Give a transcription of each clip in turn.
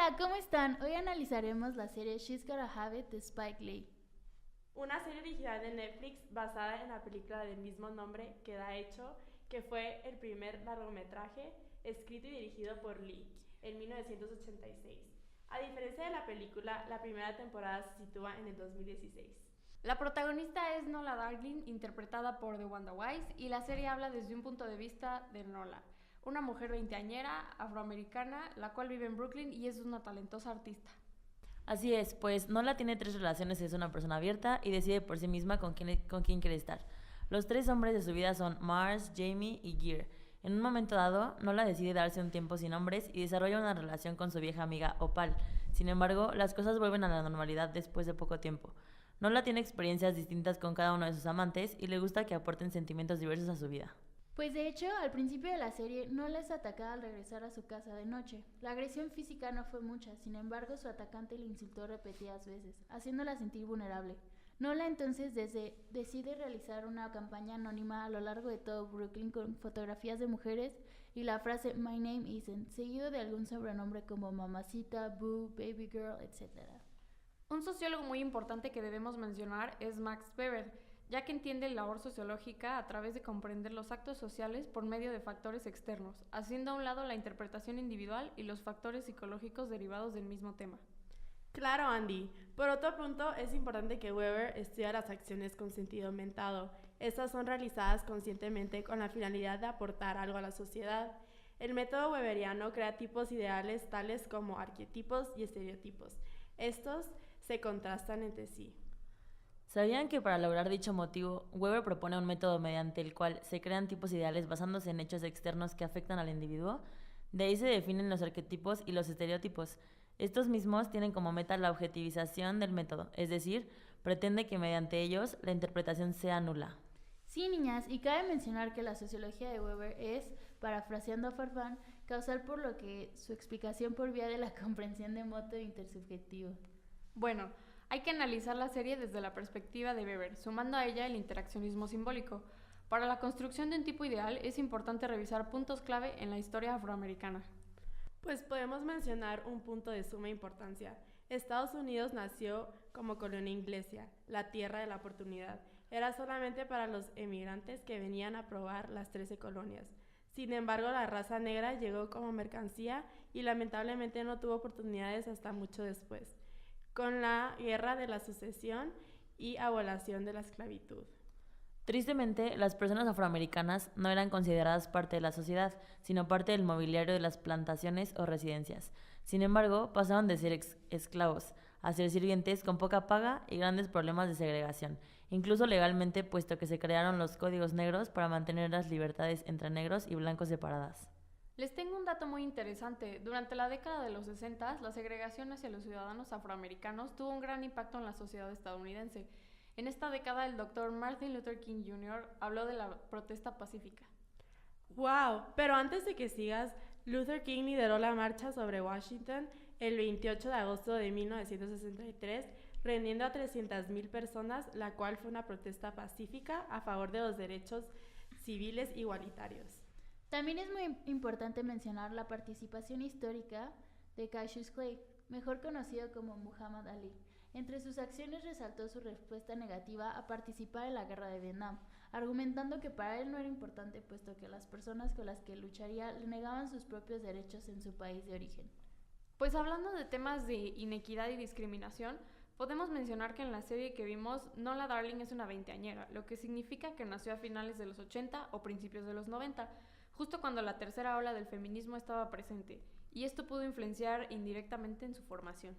Hola, ¿cómo están? Hoy analizaremos la serie She's Gotta Have It de Spike Lee. Una serie original de Netflix basada en la película del mismo nombre que da hecho, que fue el primer largometraje escrito y dirigido por Lee en 1986. A diferencia de la película, la primera temporada se sitúa en el 2016. La protagonista es Nola Darling, interpretada por DeWanda Wise, y la serie habla desde un punto de vista de Nola, una mujer veinteañera, afroamericana, la cual vive en Brooklyn y es una talentosa artista. Así es, pues Nola tiene 3 relaciones, es una persona abierta y decide por sí misma con quién quiere estar. Los 3 hombres de su vida son Mars, Jamie y Gear. En un momento dado, Nola decide darse un tiempo sin hombres y desarrolla una relación con su vieja amiga Opal. Sin embargo, las cosas vuelven a la normalidad después de poco tiempo. Nola tiene experiencias distintas con cada uno de sus amantes y le gusta que aporten sentimientos diversos a su vida. Pues de hecho, al principio de la serie, Nola es atacada al regresar a su casa de noche. La agresión física no fue mucha, sin embargo, su atacante le insultó repetidas veces, haciéndola sentir vulnerable. Nola entonces decide realizar una campaña anónima a lo largo de todo Brooklyn con fotografías de mujeres y la frase My name isn't, seguido de algún sobrenombre como mamacita, boo, baby girl, etc. Un sociólogo muy importante que debemos mencionar es Max Weber, ya que entiende la labor sociológica a través de comprender los actos sociales por medio de factores externos, haciendo a un lado la interpretación individual y los factores psicológicos derivados del mismo tema. Claro, Andy. Por otro punto, es importante que Weber estudia las acciones con sentido aumentado. Estas son realizadas conscientemente con la finalidad de aportar algo a la sociedad. El método weberiano crea tipos ideales tales como arquetipos y estereotipos. Estos se contrastan entre sí. ¿Sabían que para lograr dicho motivo, Weber propone un método mediante el cual se crean tipos ideales basándose en hechos externos que afectan al individuo? De ahí se definen los arquetipos y los estereotipos. Estos mismos tienen como meta la objetivización del método, es decir, pretende que mediante ellos la interpretación sea nula. Sí, niñas, y cabe mencionar que la sociología de Weber es, parafraseando a Farfán, causal por lo que su explicación por vía de la comprensión de modo intersubjetivo. Bueno, hay que analizar la serie desde la perspectiva de Weber, sumando a ella el interaccionismo simbólico. Para la construcción de un tipo ideal es importante revisar puntos clave en la historia afroamericana. Pues podemos mencionar un punto de suma importancia. Estados Unidos nació como colonia inglesa, la tierra de la oportunidad. Era solamente para los emigrantes que venían a probar las 13 colonias. Sin embargo, la raza negra llegó como mercancía y lamentablemente no tuvo oportunidades hasta mucho después, con la Guerra de la Sucesión y abolición de la esclavitud. Tristemente, las personas afroamericanas no eran consideradas parte de la sociedad, sino parte del mobiliario de las plantaciones o residencias. Sin embargo, pasaron de ser esclavos a ser sirvientes con poca paga y grandes problemas de segregación, incluso legalmente, puesto que se crearon los códigos negros para mantener las libertades entre negros y blancos separadas. Les tengo un dato muy interesante. Durante la década de los 60, la segregación hacia los ciudadanos afroamericanos tuvo un gran impacto en la sociedad estadounidense. En esta década, el Dr. Martin Luther King Jr. habló de la protesta pacífica. ¡Wow! Pero antes de que sigas, Luther King lideró la marcha sobre Washington el 28 de agosto de 1963, reuniendo a 300,000 personas, la cual fue una protesta pacífica a favor de los derechos civiles igualitarios. También es muy importante mencionar la participación histórica de Cassius Clay, mejor conocido como Muhammad Ali. Entre sus acciones resaltó su respuesta negativa a participar en la guerra de Vietnam, argumentando que para él no era importante puesto que las personas con las que lucharía le negaban sus propios derechos en su país de origen. Pues hablando de temas de inequidad y discriminación, podemos mencionar que en la serie que vimos, Nola Darling es una veinteañera, lo que significa que nació a finales de los 80 o principios de los 90, justo cuando la tercera ola del feminismo estaba presente, y esto pudo influenciar indirectamente en su formación.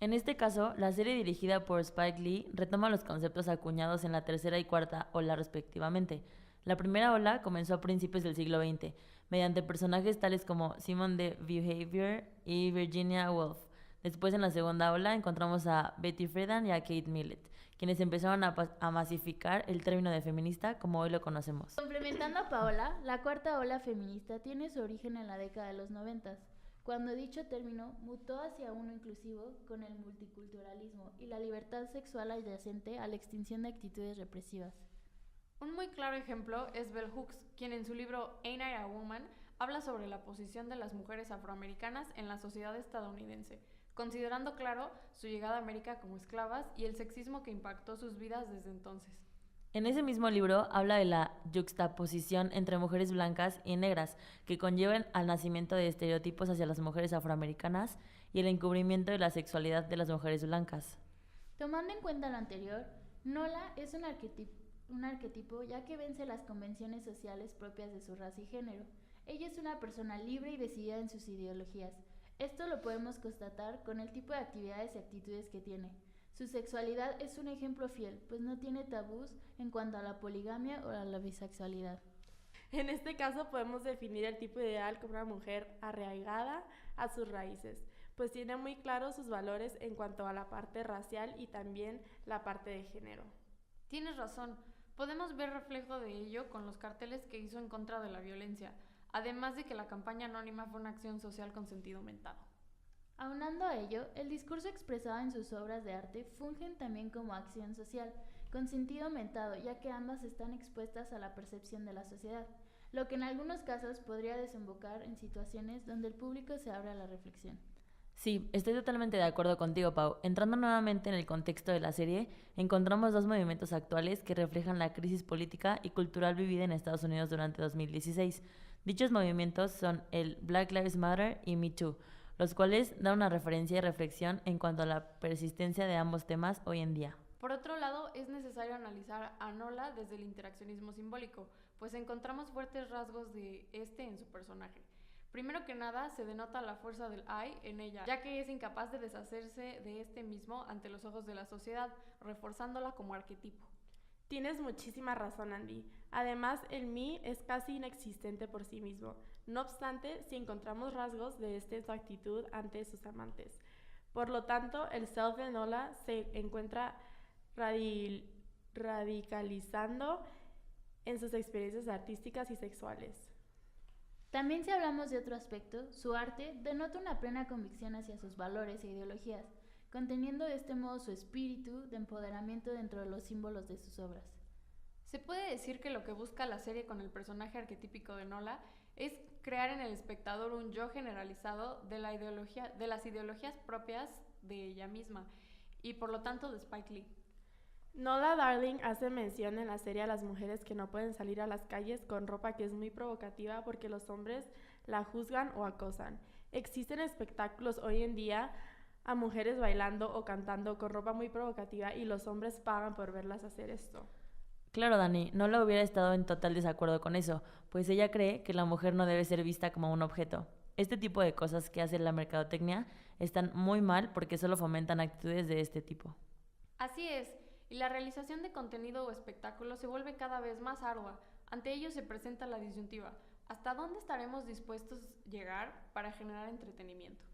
En este caso, la serie dirigida por Spike Lee retoma los conceptos acuñados en la tercera y cuarta ola respectivamente. La primera ola comenzó a principios del siglo XX, mediante personajes tales como Simone de Beauvoir y Virginia Woolf. Después, en la segunda ola, encontramos a Betty Friedan y a Kate Millett, quienes empezaron a masificar el término de feminista como hoy lo conocemos. Complementando a Paola, la cuarta ola feminista tiene su origen en la década de los 90, cuando dicho término mutó hacia uno inclusivo con el multiculturalismo y la libertad sexual adyacente a la extinción de actitudes represivas. Un muy claro ejemplo es Bell Hooks, quien en su libro Ain't I a Woman habla sobre la posición de las mujeres afroamericanas en la sociedad estadounidense, considerando claro su llegada a América como esclavas y el sexismo que impactó sus vidas desde entonces. En ese mismo libro habla de la yuxtaposición entre mujeres blancas y negras que conllevan al nacimiento de estereotipos hacia las mujeres afroamericanas y el encubrimiento de la sexualidad de las mujeres blancas. Tomando en cuenta lo anterior, Nola es un arquetipo ya que vence las convenciones sociales propias de su raza y género. Ella es una persona libre y decidida en sus ideologías. Esto lo podemos constatar con el tipo de actividades y actitudes que tiene. Su sexualidad es un ejemplo fiel, pues no tiene tabús en cuanto a la poligamia o a la bisexualidad. En este caso podemos definir el tipo ideal como una mujer arraigada a sus raíces, pues tiene muy claros sus valores en cuanto a la parte racial y también la parte de género. Tienes razón, podemos ver reflejo de ello con los carteles que hizo en contra de la violencia, además de que la campaña anónima fue una acción social con sentido aumentado. Aunando a ello, el discurso expresado en sus obras de arte fungen también como acción social, con sentido aumentado, ya que ambas están expuestas a la percepción de la sociedad, lo que en algunos casos podría desembocar en situaciones donde el público se abre a la reflexión. Sí, estoy totalmente de acuerdo contigo, Pau. Entrando nuevamente en el contexto de la serie, encontramos dos movimientos actuales que reflejan la crisis política y cultural vivida en Estados Unidos durante 2016. Dichos movimientos son el Black Lives Matter y Me Too, los cuales dan una referencia y reflexión en cuanto a la persistencia de ambos temas hoy en día. Por otro lado, es necesario analizar a Nola desde el interaccionismo simbólico, pues encontramos fuertes rasgos de este en su personaje. Primero que nada, se denota la fuerza del I en ella, ya que es incapaz de deshacerse de este mismo ante los ojos de la sociedad, reforzándola como arquetipo. Tienes muchísima razón, Andy. Además, el me es casi inexistente por sí mismo. No obstante, si encontramos rasgos de en su actitud ante sus amantes. Por lo tanto, el self de Nola se encuentra radicalizando en sus experiencias artísticas y sexuales. También si hablamos de otro aspecto, su arte denota una plena convicción hacia sus valores e ideologías, conteniendo de este modo su espíritu de empoderamiento dentro de los símbolos de sus obras. Se puede decir que lo que busca la serie con el personaje arquetípico de Nola es crear en el espectador un yo generalizado de las ideologías propias de ella misma y por lo tanto de Spike Lee. Nola Darling hace mención en la serie a las mujeres que no pueden salir a las calles con ropa que es muy provocativa porque los hombres la juzgan o acosan. Existen espectáculos hoy en día a mujeres bailando o cantando con ropa muy provocativa y los hombres pagan por verlas hacer esto. Claro, Dani, no la hubiera estado en total desacuerdo con eso, pues ella cree que la mujer no debe ser vista como un objeto. Este tipo de cosas que hace la mercadotecnia están muy mal porque solo fomentan actitudes de este tipo. Así es, y la realización de contenido o espectáculo se vuelve cada vez más ardua. Ante ello se presenta la disyuntiva: ¿hasta dónde estaremos dispuestos a llegar para generar entretenimiento?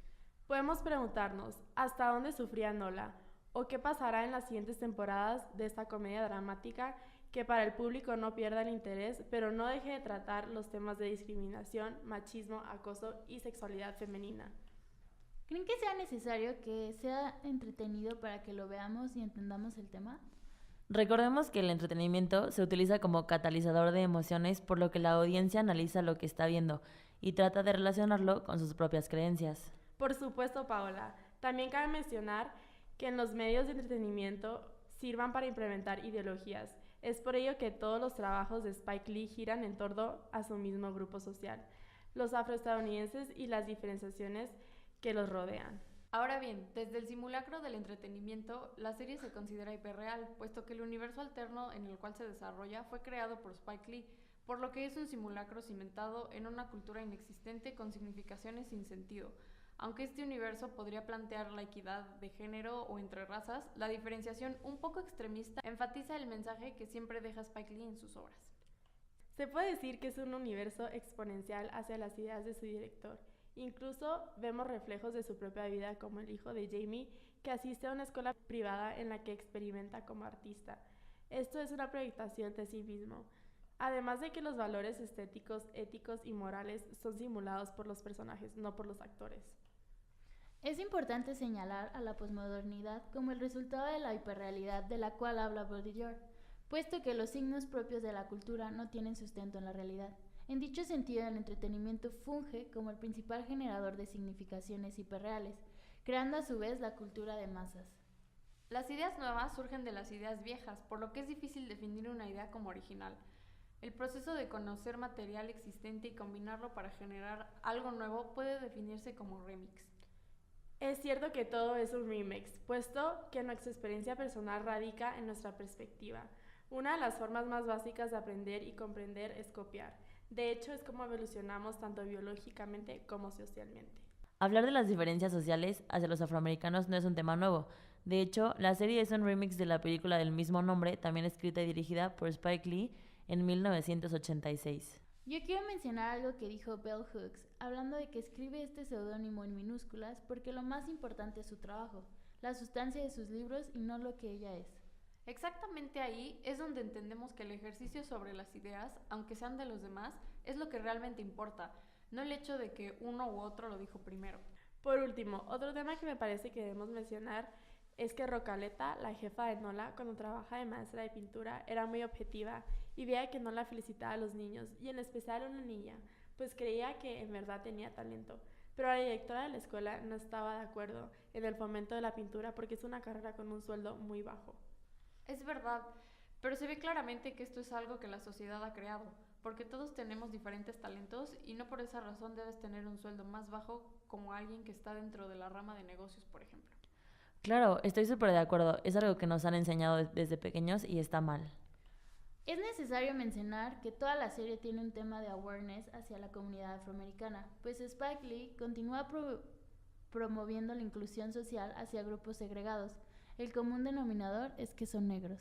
Podemos preguntarnos, ¿hasta dónde sufría Nola? ¿O qué pasará en las siguientes temporadas de esta comedia dramática que para el público no pierda el interés, pero no deje de tratar los temas de discriminación, machismo, acoso y sexualidad femenina? ¿Creen que sea necesario que sea entretenido para que lo veamos y entendamos el tema? Recordemos que el entretenimiento se utiliza como catalizador de emociones, por lo que la audiencia analiza lo que está viendo y trata de relacionarlo con sus propias creencias. Por supuesto, Paola. También cabe mencionar que en los medios de entretenimiento sirvan para implementar ideologías. Es por ello que todos los trabajos de Spike Lee giran en torno a su mismo grupo social, los afroestadounidenses y las diferenciaciones que los rodean. Ahora bien, desde el simulacro del entretenimiento, la serie se considera hiperreal, puesto que el universo alterno en el cual se desarrolla fue creado por Spike Lee, por lo que es un simulacro cimentado en una cultura inexistente con significaciones sin sentido. Aunque este universo podría plantear la equidad de género o entre razas, la diferenciación un poco extremista enfatiza el mensaje que siempre deja Spike Lee en sus obras. Se puede decir que es un universo exponencial hacia las ideas de su director. Incluso vemos reflejos de su propia vida, como el hijo de Jamie, que asiste a una escuela privada en la que experimenta como artista. Esto es una proyectación de sí mismo. Además de que los valores estéticos, éticos y morales son simulados por los personajes, no por los actores. Es importante señalar a la posmodernidad como el resultado de la hiperrealidad de la cual habla Baudrillard, puesto que los signos propios de la cultura no tienen sustento en la realidad. En dicho sentido, el entretenimiento funge como el principal generador de significaciones hiperreales, creando a su vez la cultura de masas. Las ideas nuevas surgen de las ideas viejas, por lo que es difícil definir una idea como original. El proceso de conocer material existente y combinarlo para generar algo nuevo puede definirse como remix. Es cierto que todo es un remix, puesto que nuestra experiencia personal radica en nuestra perspectiva. Una de las formas más básicas de aprender y comprender es copiar. De hecho, es como evolucionamos tanto biológicamente como socialmente. Hablar de las diferencias sociales hacia los afroamericanos no es un tema nuevo. De hecho, la serie es un remix de la película del mismo nombre, también escrita y dirigida por Spike Lee en 1986. Yo quiero mencionar algo que dijo Bell Hooks, hablando de que escribe este seudónimo en minúsculas porque lo más importante es su trabajo, la sustancia de sus libros y no lo que ella es. Exactamente ahí es donde entendemos que el ejercicio sobre las ideas, aunque sean de los demás, es lo que realmente importa, no el hecho de que uno u otro lo dijo primero. Por último, otro tema que me parece que debemos mencionar es que Rocaleta, la jefa de Nola, cuando trabaja de maestra de pintura, era muy objetiva y veía que Nola felicitaba a los niños, y en especial a una niña, pues creía que en verdad tenía talento. Pero la directora de la escuela no estaba de acuerdo en el fomento de la pintura porque es una carrera con un sueldo muy bajo. Es verdad, pero se ve claramente que esto es algo que la sociedad ha creado, porque todos tenemos diferentes talentos y no por esa razón debes tener un sueldo más bajo como alguien que está dentro de la rama de negocios, por ejemplo. Claro, estoy súper de acuerdo. Es algo que nos han enseñado desde pequeños y está mal. Es necesario mencionar que toda la serie tiene un tema de awareness hacia la comunidad afroamericana, pues Spike Lee continúa promoviendo la inclusión social hacia grupos segregados. El común denominador es que son negros.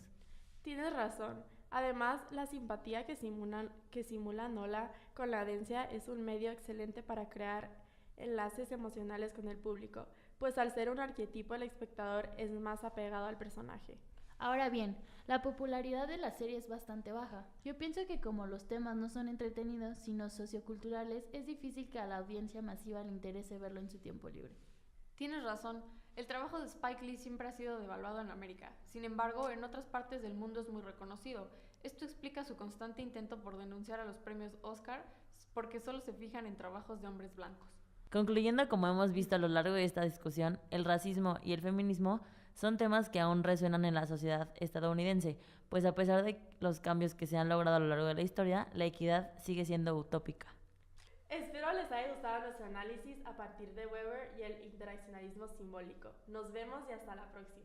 Tienes razón. Además, la simpatía que simula Nola con la audiencia es un medio excelente para crear enlaces emocionales con el público, pues al ser un arquetipo el espectador es más apegado al personaje. Ahora bien, la popularidad de la serie es bastante baja. Yo pienso que como los temas no son entretenidos, sino socioculturales, es difícil que a la audiencia masiva le interese verlo en su tiempo libre. Tienes razón, el trabajo de Spike Lee siempre ha sido devaluado en América. Sin embargo, en otras partes del mundo es muy reconocido. Esto explica su constante intento por denunciar a los premios Oscar porque solo se fijan en trabajos de hombres blancos. Concluyendo, como hemos visto a lo largo de esta discusión, el racismo y el feminismo son temas que aún resuenan en la sociedad estadounidense, pues a pesar de los cambios que se han logrado a lo largo de la historia, la equidad sigue siendo utópica. Espero les haya gustado nuestro análisis a partir de Weber y el interaccionalismo simbólico. Nos vemos y hasta la próxima.